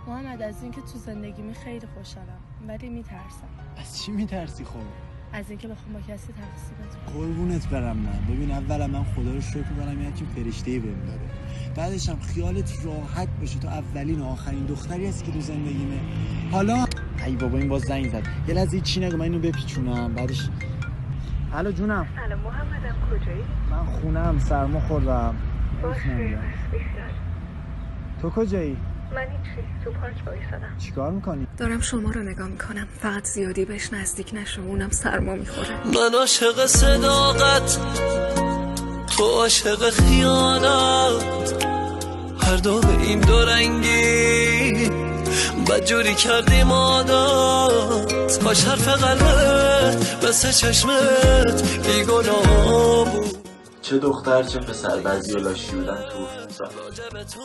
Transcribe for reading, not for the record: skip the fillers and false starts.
محمد از اینکه تو زندگیمی خیلی خوشحالم ولی میترسم. از چی میترسی خب؟ از اینکه بخوام با کسی تقصیرت کنم. قربونت برم من. ببین اولا من خدا رو شکر می‌کنم یه همچین فرشته‌ای بهم داده. بعدش هم خیالت راحت باشه تو اولین و آخرین دختری هستی که تو زندگیمه. حالا ای بابا این باز زنگ زد. یه لحظه چی نگو من اینو بپیچونم بعدش. الو جونم. الو محمدم کجایی؟ من خونم سرما خوردم. باشه تو کجایی؟ من هیچی تو پارک وایسادم. چیکار میکنی؟ دارم شما رو نگاه میکنم. فقط زیادی بهش نزدیک نشو اونم سرما میخوره. من عاشق صداقت تو عاشق خیانت هر دو به این دو رنگی بدجوری کردیم عادت کاش حرف قلبت مثل چشمت بیگناه بود. چه دختر چه پسر بعضی لاشی بودن تو